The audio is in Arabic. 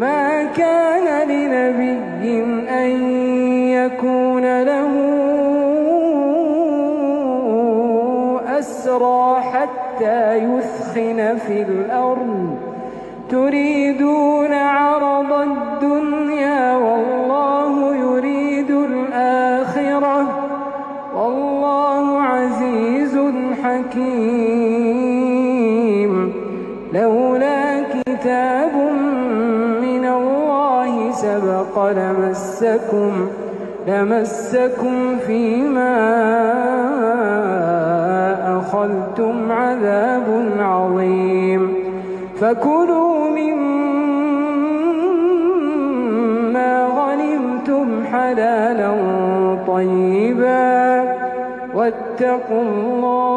ما كان لنبي أن يكون له أسرى حتى يثخن في الأرض تريدون عرض الدنيا والله يريد الآخرة والله عزيز حكيم. لولا كتاب من الله سبق لمسكم فيما أخذتم عذاب عظيم. فكلوا مما غنمتم حلالا طيبا واتقوا الله